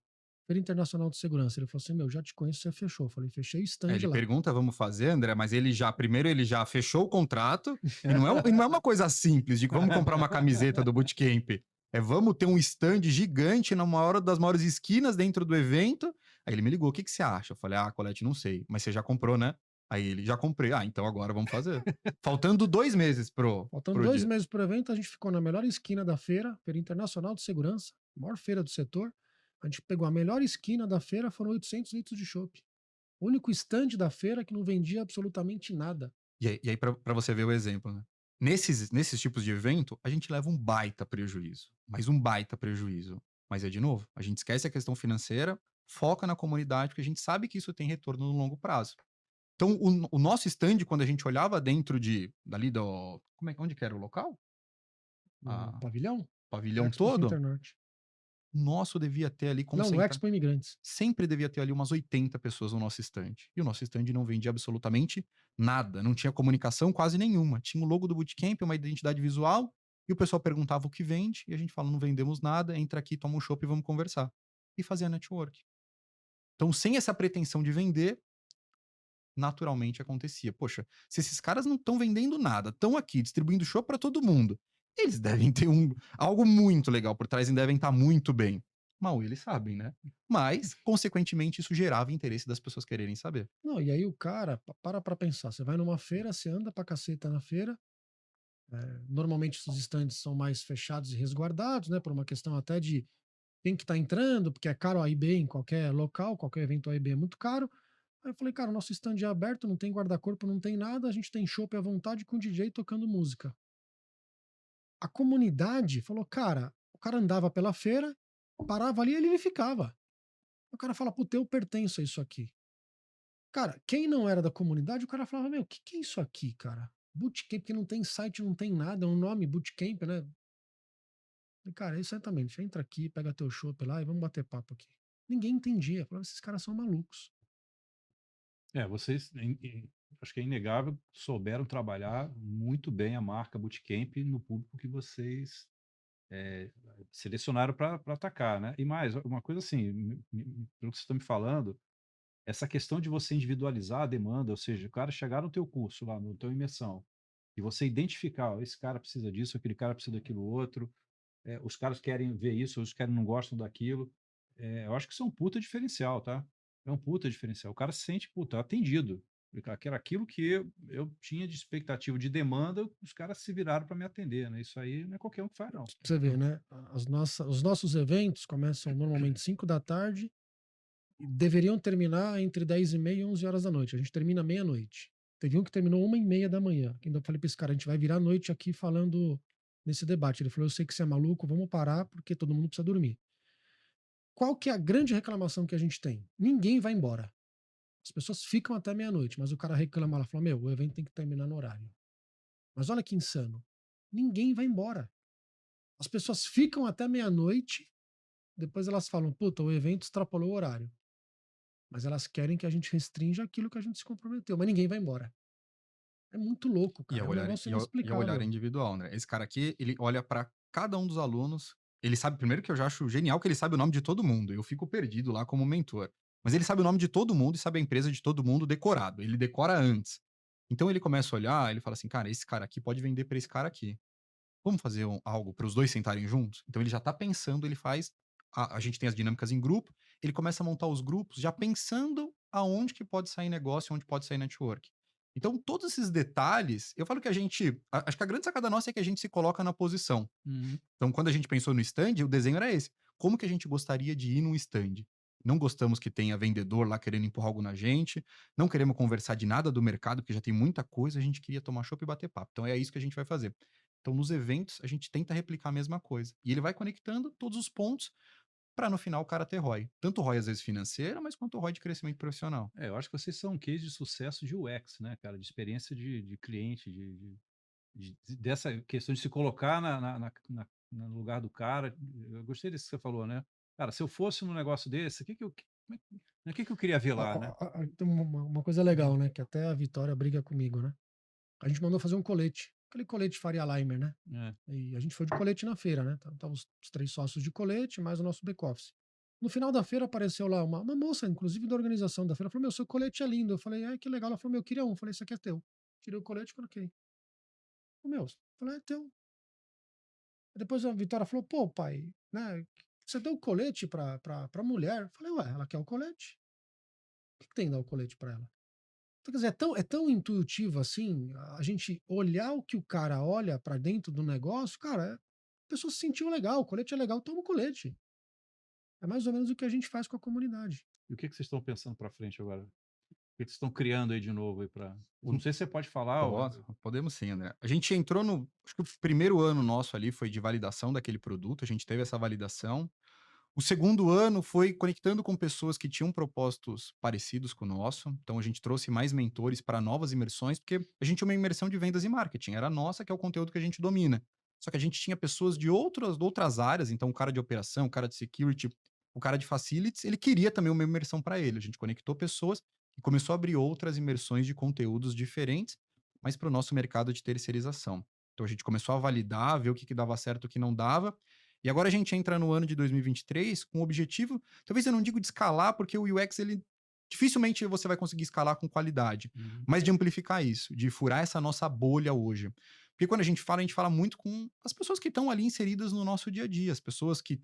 S3: Feira Internacional de Segurança? Ele falou assim, meu, já te conheço, você fechou. Eu falei, fechei o stand
S2: Ele
S3: lá.
S2: pergunta, vamos fazer, André, mas primeiro ele já fechou o contrato, e não é uma coisa simples de vamos comprar uma camiseta do Bootcamp. É vamos ter um stand gigante na maior das maiores esquinas dentro do evento. Aí ele me ligou, o que você acha? Eu falei, Colette, não sei, mas você já comprou, né? Aí ele, já comprei. Então agora vamos fazer. Faltando 2 meses
S3: Faltando
S2: pro
S3: 2
S2: dia.
S3: meses pro evento, a gente ficou na melhor esquina da feira, Feira Internacional de Segurança, maior feira do setor. A gente pegou a melhor esquina da feira, foram 800 litros de chopp. O único stand da feira que não vendia absolutamente nada.
S2: E aí para você ver o exemplo, né? Nesses tipos de evento, a gente leva um baita prejuízo. Mas um baita prejuízo. Mas de novo, a gente esquece a questão financeira, foca na comunidade, porque a gente sabe que isso tem retorno no longo prazo. Então, o nosso stand, quando a gente olhava dentro dali do. Onde que era o local?
S3: No
S2: A
S3: pavilhão?
S2: pavilhão
S3: Expo
S2: todo?
S3: Finternorte.
S2: O nosso devia ter ali
S3: Não, no Expo Imigrantes.
S2: sempre devia ter ali umas 80 pessoas no nosso stand. E o nosso stand não vendia absolutamente nada, não tinha comunicação quase nenhuma. Tinha o logo do Bootcamp, uma identidade visual, e o pessoal perguntava o que vende, e a gente fala, não vendemos nada, entra aqui, toma um chopp e vamos conversar. E fazia network. Então, sem essa pretensão de vender, naturalmente acontecia. Poxa, se esses caras não estão vendendo nada, estão aqui distribuindo chopp para todo mundo, eles devem ter algo muito legal por trás e devem estar muito bem. Mal eles sabem, né? Mas, consequentemente, isso gerava interesse das pessoas quererem saber.
S3: Não, e aí o cara, para pra pensar, você vai numa feira, você anda pra caceta na feira, normalmente os estandes são mais fechados e resguardados, né, por uma questão até de quem que tá entrando, porque é caro a IB em qualquer local, qualquer evento AIB é muito caro. Aí eu falei, cara, o nosso stand é aberto, não tem guarda-corpo, não tem nada, a gente tem chopp à vontade com DJ tocando música. A comunidade falou, cara, o cara andava pela feira, parava ali e ele ficava. O cara fala, puta, eu pertenço a isso aqui. Cara, quem não era da comunidade, o cara falava, meu, o que é isso aqui, cara? Bootcamp, porque não tem site, não tem nada, é um nome, Bootcamp, né? Falei, cara, é exatamente, entra aqui, pega teu chopp lá e vamos bater papo aqui. Ninguém entendia. Falava, esses caras são malucos.
S1: Vocês, acho que é inegável, souberam trabalhar muito bem a marca Bootcamp no público que vocês eh, selecionaram para atacar, né? E mais, uma coisa assim, pelo que vocês estão me falando, essa questão de você individualizar a demanda, ou seja, o cara chegar no teu curso lá, no teu imersão, e você identificar, ó, esse cara precisa disso, aquele cara precisa daquilo outro, os caras querem ver isso, os caras não gostam daquilo. Eu acho que isso é um puta diferencial, tá? É um puta diferencial. O cara se sente, puta, atendido. Aquilo que eu tinha de expectativa, de demanda, os caras se viraram para me atender, né? Isso aí não é qualquer um que faz, não.
S3: Pra você ver, né? Os nossos eventos começam normalmente 5 da tarde e deveriam terminar entre 10h30 e 11 horas da noite. A gente termina meia-noite. Teve um que terminou 1h30 da manhã. Ainda falei pra esse cara, a gente vai virar a noite aqui falando nesse debate. Ele falou, eu sei que você é maluco, vamos parar porque todo mundo precisa dormir. Qual que é a grande reclamação que a gente tem? Ninguém vai embora. As pessoas ficam até meia-noite, mas o cara reclama, ela fala, meu, o evento tem que terminar no horário. Mas olha que insano. Ninguém vai embora. As pessoas ficam até meia-noite, depois elas falam, puta, o evento extrapolou o horário. Mas elas querem que a gente restrinja aquilo que a gente se comprometeu, mas ninguém vai embora. É muito louco,
S2: E é
S3: cara.
S2: o
S3: É um
S2: olhar,
S3: negócio
S2: e é o olhar
S3: inexplicável.
S2: individual, né? Esse cara aqui, ele olha para cada um dos alunos. Ele sabe, primeiro que eu já acho genial que ele sabe o nome de todo mundo. Eu fico perdido lá como mentor. Mas ele sabe o nome de todo mundo e sabe a empresa de todo mundo decorado. Ele decora antes. Então ele começa a olhar, ele fala assim, cara, esse cara aqui pode vender para esse cara aqui. Vamos fazer algo para os dois sentarem juntos? Então ele já tá pensando, ele faz. A gente tem as dinâmicas em grupo, ele começa a montar os grupos já pensando aonde que pode sair negócio, onde pode sair network. Então, todos esses detalhes, eu falo que a gente. Acho que a grande sacada nossa é que a gente se coloca na posição.
S1: Uhum.
S2: Então, quando a gente pensou no stand, o desenho era esse. Como que a gente gostaria de ir num stand? Não gostamos que tenha vendedor lá querendo empurrar algo na gente, não queremos conversar de nada do mercado, porque já tem muita coisa, a gente queria tomar chopp e bater papo. Então é isso que a gente vai fazer. Então, nos eventos, a gente tenta replicar a mesma coisa. E ele vai conectando todos os pontos para no final o cara ter ROI. Tanto ROI, às vezes, financeira, mas quanto ROI de crescimento profissional.
S1: Eu acho que vocês são um case de sucesso de UX, né, cara? De experiência de cliente, dessa questão de se colocar no lugar do cara. Eu gostei disso que você falou, né? Cara, se eu fosse num negócio desse, o que que eu queria ver lá, né?
S3: Tem uma coisa legal, né? Que até a Vitória briga comigo, né? A gente mandou fazer um colete. Aquele colete Faria Limer, né?
S1: É.
S3: E a gente foi de colete na feira, né? Tava os 3 sócios de colete, mais o nosso back-office. No final da feira apareceu lá uma moça, inclusive da organização da feira, falou: meu, seu colete é lindo. Eu falei: ai, que legal. Ela falou: meu, eu queria um. Eu falei: esse aqui é teu. Tirei o colete e coloquei. Meu, eu falei: é teu. Aí depois a Vitória falou: pô, pai, né? Você deu o colete pra mulher. Eu falei: ué, ela quer o colete. O que tem dar o colete pra ela? Então, quer dizer, é tão intuitivo assim, a gente olhar o que o cara olha pra dentro do negócio, cara, a pessoa se sentiu legal, o colete é legal, toma o colete. É mais ou menos o que a gente faz com a comunidade.
S1: E o que que vocês estão pensando para frente agora? O que que vocês estão criando aí de novo aí para?
S2: O-
S1: Não sei se você pode falar.
S2: Podemos sim, André. A gente entrou no. Acho que o primeiro ano nosso ali foi de validação daquele produto, a gente teve essa validação. O segundo ano foi conectando com pessoas que tinham propósitos parecidos com o nosso. Então a gente trouxe mais mentores para novas imersões, porque a gente tinha uma imersão de vendas e marketing, era nossa, que é o conteúdo que a gente domina. Só que a gente tinha pessoas de outras áreas, então o cara de operação, o cara de security, o cara de facilities, ele queria também uma imersão para ele. A gente conectou pessoas e começou a abrir outras imersões de conteúdos diferentes, mas para o nosso mercado de terceirização. Então a gente começou a validar, ver o que dava certo, o que não dava, e agora a gente entra no ano de 2023 com o objetivo, talvez eu não digo de escalar, porque o UX, ele dificilmente você vai conseguir escalar com qualidade,
S1: Uhum.
S2: mas de amplificar isso, de furar essa nossa bolha hoje. Porque quando a gente fala muito com as pessoas que estão ali inseridas no nosso dia a dia, as pessoas que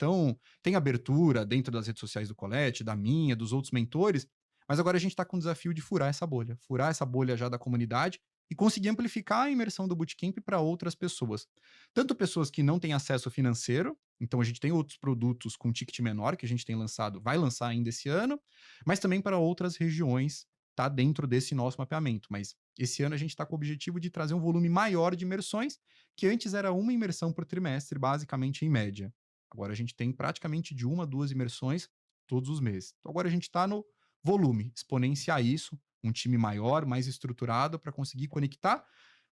S2: têm abertura dentro das redes sociais do Colete, da minha, dos outros mentores, mas agora a gente está com o desafio de furar essa bolha já da comunidade e conseguir amplificar a imersão do Bootcamp para outras pessoas. Tanto pessoas que não têm acesso financeiro, então a gente tem outros produtos com ticket menor que a gente tem lançado, vai lançar ainda esse ano, mas também para outras regiões, tá dentro desse nosso mapeamento. Mas esse ano a gente está com o objetivo de trazer um volume maior de imersões, que antes era uma imersão por trimestre, basicamente em média. Agora a gente tem praticamente de 1 a 2 imersões todos os meses. Então agora a gente está no volume, exponenciar isso, um time maior, mais estruturado para conseguir conectar,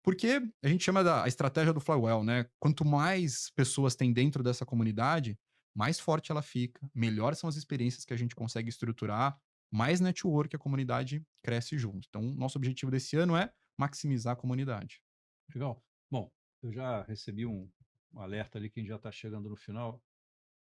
S2: Porque a gente chama da a estratégia do flywheel, né? Quanto mais pessoas tem dentro dessa comunidade, mais forte ela fica, melhores são as experiências que a gente consegue estruturar, mais network a comunidade cresce junto. Então, nosso objetivo desse ano é maximizar a comunidade.
S1: Legal. Bom, eu já recebi um alerta ali que a gente já está chegando no final.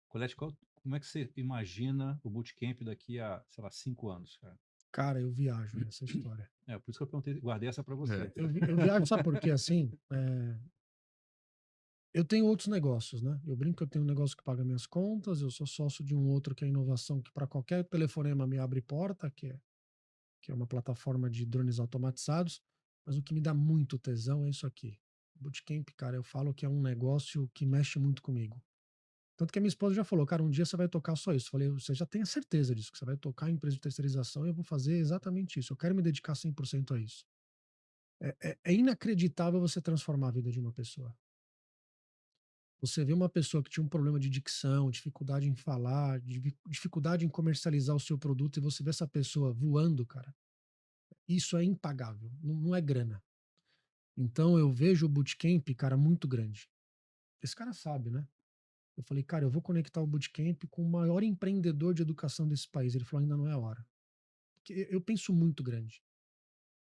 S1: Colete, como é que você imagina o bootcamp daqui a, sei lá, 5 anos, cara?
S3: Cara, eu viajo nessa história.
S1: Por isso que eu perguntei, guardei essa para você.
S2: É.
S3: Eu viajo, sabe por quê? Assim, eu tenho outros negócios, né? Eu brinco que eu tenho um negócio que paga minhas contas, eu sou sócio de um outro que é inovação, que para qualquer telefonema me abre porta, que é uma plataforma de drones automatizados. Mas o que me dá muito tesão é isso aqui. Bootcamp, cara, eu falo que é um negócio que mexe muito comigo. Tanto que a minha esposa já falou, cara, um dia você vai tocar só isso. Eu falei, você já tem a certeza disso, que você vai tocar em empresa de terceirização e eu vou fazer exatamente isso. Eu quero me dedicar 100% a isso. É inacreditável você transformar a vida de uma pessoa. Você vê uma pessoa que tinha um problema de dicção, dificuldade em falar, dificuldade em comercializar o seu produto e você vê essa pessoa voando, cara. Isso é impagável, não é grana. Então eu vejo o bootcamp, cara, muito grande. Esse cara sabe, né? Eu falei, cara, eu vou conectar o bootcamp com o maior empreendedor de educação desse país. Ele falou, ainda não é a hora. Porque eu penso muito grande.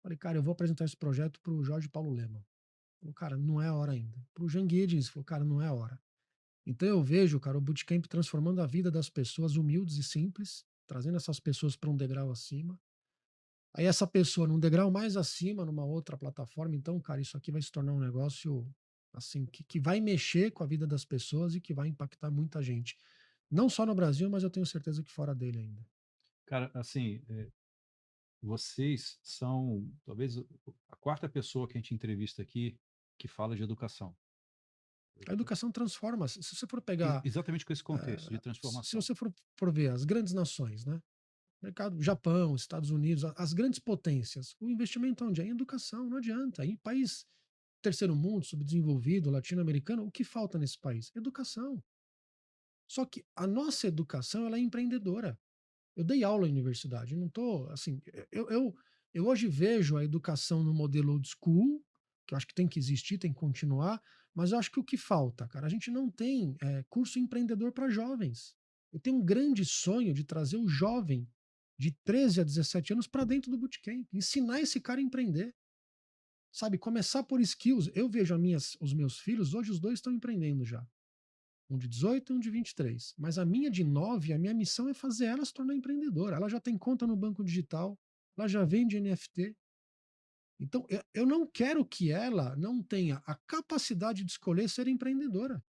S3: Falei, cara, eu vou apresentar esse projeto pro Jorge Paulo Lema. Falou, cara, não é a hora ainda. Pro Jean Guedes, falou, cara, não é a hora. Então eu vejo, cara, o bootcamp transformando a vida das pessoas humildes e simples, trazendo essas pessoas para um degrau acima. Aí essa pessoa num degrau mais acima, numa outra plataforma, então, cara, isso aqui vai se tornar um negócio assim que vai mexer com a vida das pessoas e que vai impactar muita gente. Não só no Brasil, mas eu tenho certeza que fora dele ainda.
S1: Cara, assim, vocês são talvez a quarta pessoa que a gente entrevista aqui que fala de educação.
S3: A educação transforma. Se você for pegar,
S1: Exatamente com esse contexto de
S3: se
S1: transformação.
S3: você for ver as grandes nações, né? Mercado, Japão, Estados Unidos, as grandes potências, o investimento onde é em educação, não adianta. Em país terceiro mundo, subdesenvolvido, latino-americano, o que falta nesse país? Educação. Só que a nossa educação ela é empreendedora. Eu dei aula em universidade, eu não tô assim, eu hoje vejo a educação no modelo old school, que eu acho que tem que existir, tem que continuar, mas eu acho que o que falta, cara, a gente não tem curso empreendedor para jovens. Eu tenho um grande sonho de trazer o jovem de 13 a 17 anos para dentro do bootcamp, ensinar esse cara a empreender. Sabe, começar por skills. Eu vejo os meus filhos, hoje os dois estão empreendendo já. Um de 18 e um de 23. Mas a minha de 9, a minha missão é fazer ela se tornar empreendedora. Ela já tem conta no banco digital, ela já vende NFT. Então, eu não quero que ela não tenha a capacidade de escolher ser empreendedora.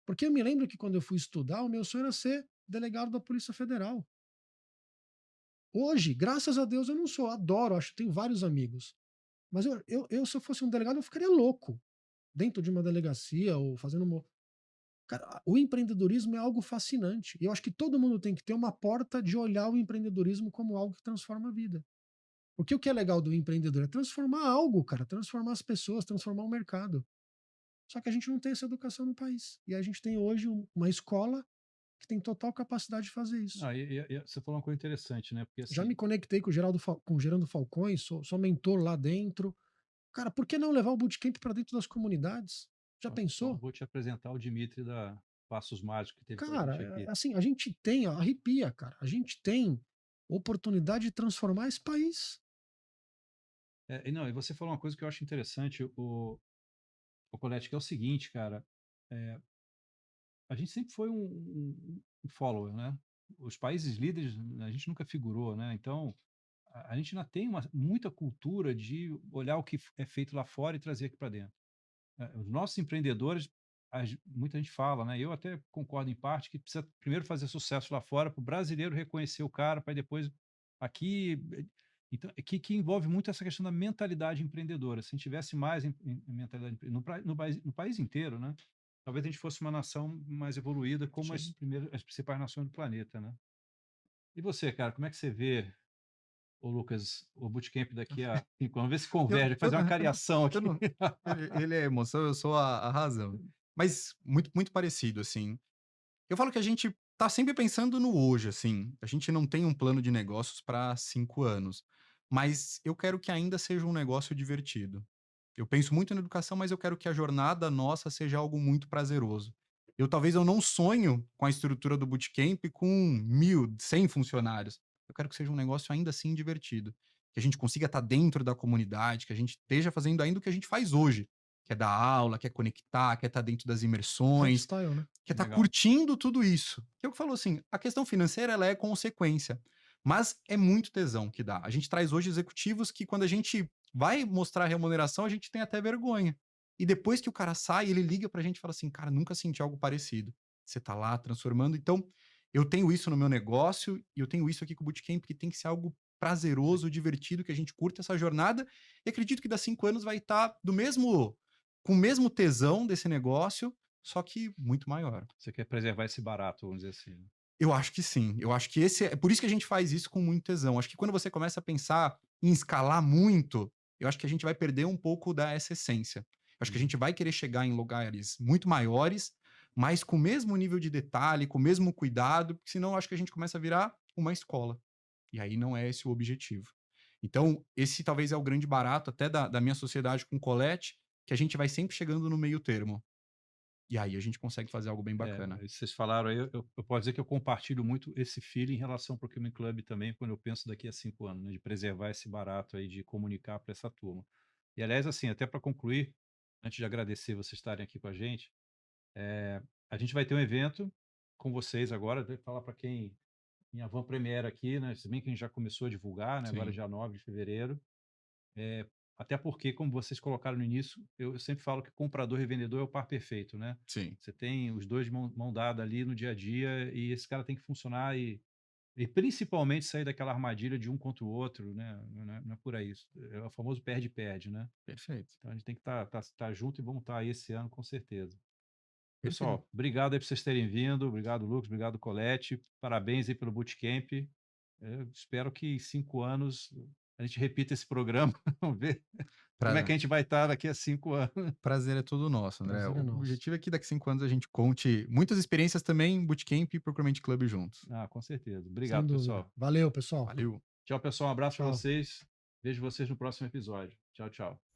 S3: Porque eu me lembro que quando eu fui estudar, o meu sonho era ser delegado da Polícia Federal. Hoje, graças a Deus, eu não sou. Adoro, acho que tenho vários amigos. Mas se eu fosse um delegado, eu ficaria louco dentro de uma delegacia ou fazendo uma. Cara, o empreendedorismo é algo fascinante. E eu acho que todo mundo tem que ter uma porta de olhar o empreendedorismo como algo que transforma a vida. Porque o que é legal do empreendedor é transformar algo, cara, transformar as pessoas, transformar o mercado. Só que a gente não tem essa educação no país. E a gente tem hoje uma escola que tem total capacidade de fazer isso.
S1: E você falou uma coisa interessante, né? Porque
S3: Já
S1: assim,
S3: me conectei com com o Gerando Falcões, sou mentor lá dentro. Cara, por que não levar o bootcamp para dentro das comunidades? Já
S1: então,
S3: pensou?
S1: vou te apresentar o Dimitri da Passos Mágicos que teve com a
S3: Cara,
S1: gente aqui.
S3: assim, a gente tem, ó, arrepia, cara. A gente tem oportunidade de transformar esse país.
S1: Não, e você falou uma coisa que eu acho interessante, o Colete, que é o seguinte, cara. é, a gente sempre foi um follower, né? Os países líderes, a gente nunca figurou, né? Então, a gente ainda tem muita cultura de olhar o que é feito lá fora e trazer aqui para dentro. Os nossos empreendedores, muita gente fala, né? Eu até concordo em parte que precisa primeiro fazer sucesso lá fora para o brasileiro reconhecer o cara, para depois aqui. Então, que envolve muito essa questão da mentalidade empreendedora. Se a gente tivesse mais em mentalidade no país inteiro, né? Talvez a gente fosse uma nação mais evoluída, como
S3: Sim.
S1: as principais nações do planeta, né? E você, cara, como é que você vê, ô Lucas, o bootcamp daqui a 5 anos? Vê se
S2: Eu,
S1: converge, fazer uma cariação
S2: eu
S1: aqui.
S2: não, ele é a emoção, eu sou a razão. Mas muito, muito parecido, assim. Eu falo que a gente tá sempre pensando no hoje, assim. A gente não tem um plano de negócios para 5 anos. Mas eu quero que ainda seja um negócio divertido. Eu penso muito na educação, mas eu quero que a jornada nossa seja algo muito prazeroso. Talvez eu não sonho com a estrutura do bootcamp com 1.000, 100 funcionários. Eu quero que seja um negócio ainda assim divertido. Que a gente consiga estar dentro da comunidade, que a gente esteja fazendo ainda o que a gente faz hoje. Que é dar aula, que é conectar, que é estar dentro das imersões,
S3: Lifestyle, né?
S2: que é estar
S1: Legal.
S2: curtindo tudo isso. Que é o que falou assim, a questão financeira ela é consequência, mas é muito tesão que dá. A gente traz hoje executivos que quando a gente vai mostrar a remuneração, a gente tem até vergonha. E depois que o cara sai, ele liga pra gente e fala assim, cara, nunca senti algo parecido. Você tá lá transformando. Então, eu tenho isso no meu negócio e eu tenho isso aqui com o Bootcamp, que tem que ser algo prazeroso, divertido, que a gente curta essa jornada. E acredito que daqui a 5 anos vai estar com o mesmo tesão desse negócio, só que muito maior.
S1: Você quer preservar esse barato, vamos dizer assim.
S2: Eu acho que sim. Eu acho que é por isso que a gente faz isso com muito tesão. Acho que quando você começa a pensar em escalar muito, eu acho que a gente vai perder um pouco dessa essência. Eu acho que a gente vai querer chegar em lugares muito maiores, mas com o mesmo nível de detalhe, com o mesmo cuidado, porque senão eu acho que a gente começa a virar uma escola. E aí não é esse o objetivo. Então, esse talvez é o grande barato até da minha sociedade com o Colette, que a gente vai sempre chegando no meio termo. E aí a gente consegue fazer algo bem bacana.
S1: Vocês falaram aí, eu posso dizer que eu compartilho muito esse feeling em relação ao Procurement Club também, quando eu penso daqui a 5 anos, né, de preservar esse barato aí, de comunicar para essa turma. E, aliás, assim, até para concluir, antes de agradecer vocês estarem aqui com a gente vai ter um evento com vocês agora, vou falar para quem em Avant Premiere aqui, né, se bem que a gente já começou a divulgar, né, agora
S2: Sim.
S1: dia 9 de fevereiro, até porque, como vocês colocaram no início, eu sempre falo que comprador e vendedor é o par perfeito, né?
S2: Sim.
S1: Você tem os dois de mão dada ali no dia a dia e esse cara tem que funcionar e principalmente sair daquela armadilha de um contra o outro, né? Não é por aí. É o famoso perde-perde, né?
S2: Perfeito.
S1: Então a gente tem que tá junto e vamos estar aí esse ano com certeza.
S2: Perfeito.
S1: Pessoal, obrigado aí por vocês terem vindo. Obrigado, Lucas. Obrigado, Colette. Parabéns aí pelo Bootcamp. Eu espero que em 5 anos a gente repita esse programa. Vamos ver como é que a gente vai estar daqui a 5 anos.
S2: Prazer é todo nosso, André.
S3: Prazer é
S2: O
S3: nosso.
S2: objetivo é que daqui a 5 anos a gente conte muitas experiências também, Bootcamp e Procurement Club juntos.
S1: Com certeza.
S3: Sem
S1: Obrigado,
S3: dúvida.
S1: pessoal.
S3: Valeu, pessoal.
S2: Valeu.
S1: Tchau, pessoal. Um abraço para
S3: Tchau.
S1: vocês. Vejo vocês no próximo episódio. Tchau, tchau.